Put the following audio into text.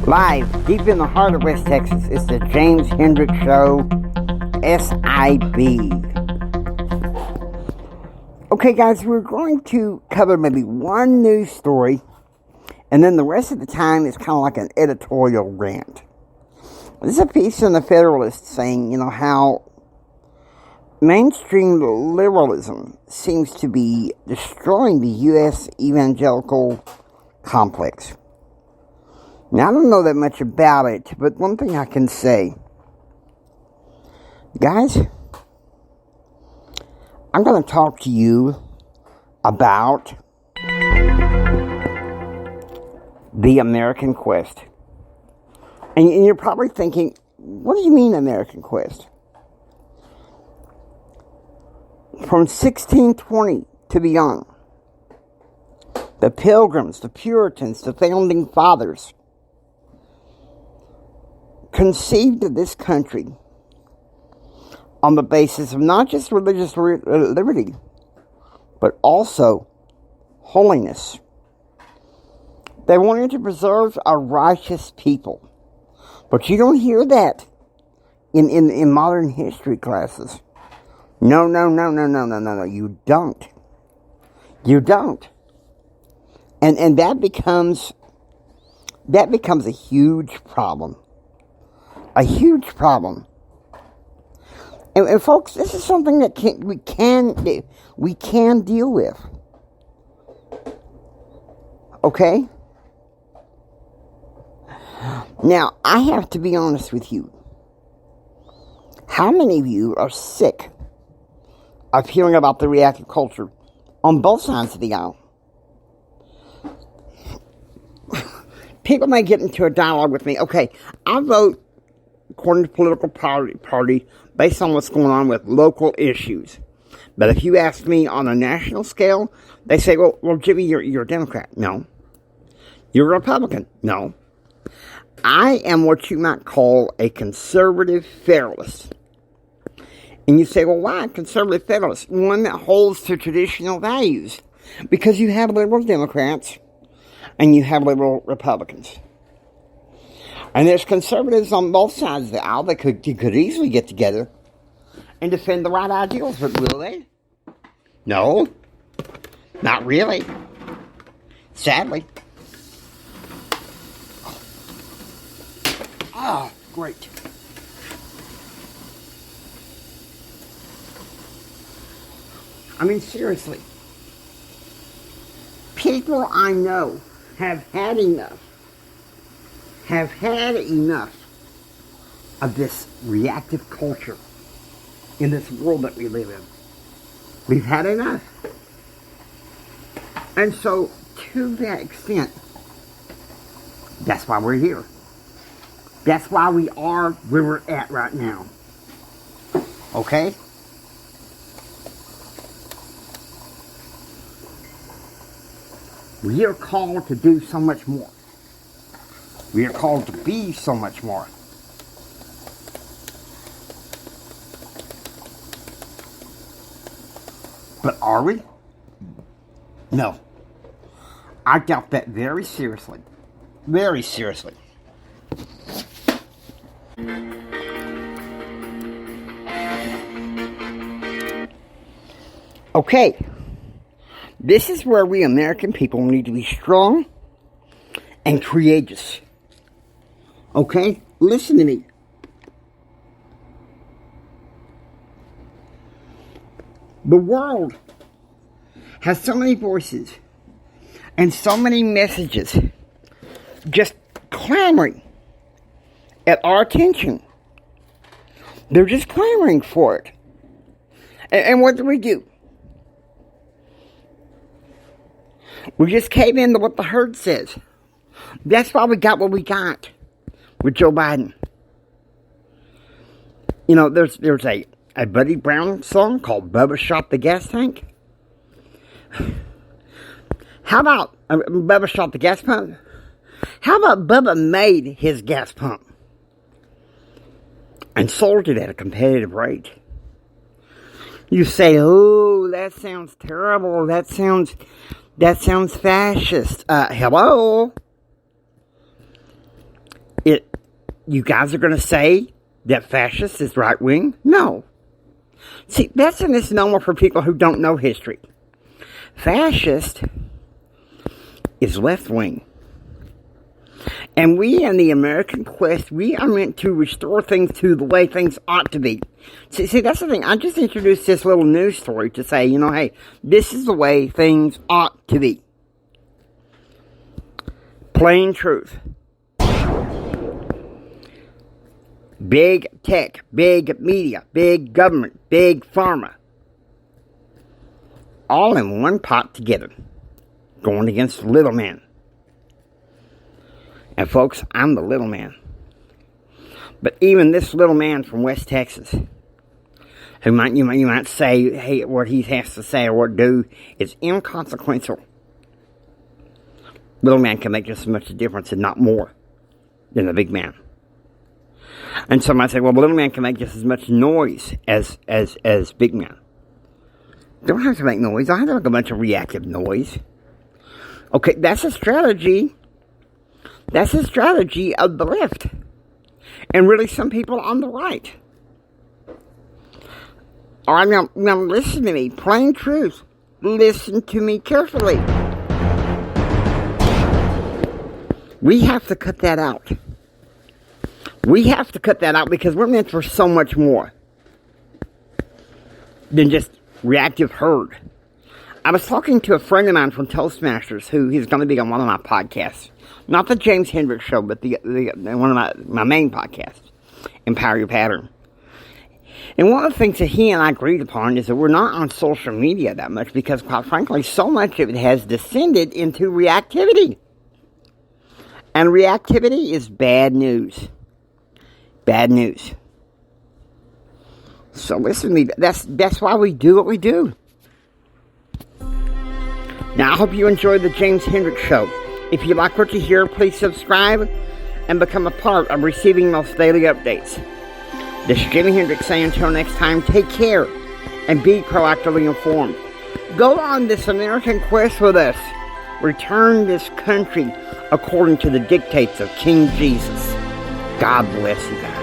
Live, deep in the heart of West Texas, it's the James Hendricks Show, SIB. Okay, guys, we're going to cover maybe one news story, and then the rest of the time is kind of like an editorial rant. This is a piece in the Federalist saying, how mainstream liberalism seems to be destroying the U.S. evangelical complex. Now, I don't know that much about it, but one thing I can say, guys, I'm going to talk to you about the American Quest. And you're probably thinking, what do you mean American Quest? From 1620 to beyond, the Pilgrims, the Puritans, the Founding Fathers conceived of this country on the basis of not just religious liberty, but also holiness. They wanted to preserve a righteous people. But you don't hear that in modern history classes. No, you don't. You don't. And that becomes a huge problem. A huge problem. And folks, this is something that we can deal with. Okay? Now, I have to be honest with you. How many of you are sick of hearing about the reactive culture on both sides of the aisle? People may get into a dialogue with me. Okay, I vote according to political party based on what's going on with local issues. But if you ask me on a national scale, they say, well, Jimmy, you're a Democrat. No. You're a Republican. No. I am what you might call a conservative federalist. And you say, well, why a conservative federalist? One that holds to traditional values. Because you have liberal Democrats and you have liberal Republicans. And there's conservatives on both sides of the aisle that could easily get together and defend the right ideals, but will they? No, not really. Sadly. Ah, great. I mean, seriously. People I know have had enough of this reactive culture in this world that we live in. We've had enough. And so, to that extent, that's why we're here. That's why we are where we're at right now. Okay? We are called to do so much more. We are called to be so much more. But are we? No. I doubt that very seriously. Very seriously. Okay. This is where we American people need to be strong and courageous. Okay? Listen to me. The world has so many voices and so many messages just clamoring at our attention. They're just clamoring for it. And what do? We just cave into what the herd says. That's why we got what we got with Joe Biden. There's a Buddy Brown song called Bubba Shot the Gas Tank. How about Bubba Shot the Gas Pump? How about Bubba made his gas pump and sold it at a competitive rate? You say, oh, that sounds terrible. That sounds fascist. Hello? you guys are going to say that fascist is right wing? No. See, that's a misnomer for people who don't know history. Fascist is left wing. And we in the American quest, we are meant to restore things to the way things ought to be. See, that's the thing. I just introduced this little news story to say, hey, this is the way things ought to be. Plain truth. Big tech, big media, big government, big pharma. All in one pot together. Going against the little man. And folks, I'm the little man. But even this little man from West Texas, who you might say, hey, what he has to say or what do is inconsequential. Little man can make just as much a difference and not more than the big man. And some might say, well, the little man can make just as much noise as big man. They don't have to make noise. They don't have to make a bunch of reactive noise. Okay, that's a strategy. That's a strategy of the left. And really some people on the right. All right, now listen to me. Plain truth. Listen to me carefully. We have to cut that out. We have to cut that out because we're meant for so much more than just reactive herd. I was talking to a friend of mine from Toastmasters who he's going to be on one of my podcasts. Not the James Hendricks Show, but the one of my main podcasts, Empower Your Pattern. And one of the things that he and I agreed upon is that we're not on social media that much because, quite frankly, so much of it has descended into reactivity. And reactivity is bad news. Bad news. So listen to me, that's why we do what we do. Now, I hope you enjoyed the James Hendricks Show. If you like what you hear, please subscribe and become a part of receiving those daily updates. This is Jimi Hendrix saying until next time, take care and be proactively informed. Go on this American quest with us. Return this country according to the dictates of King Jesus. God bless you guys.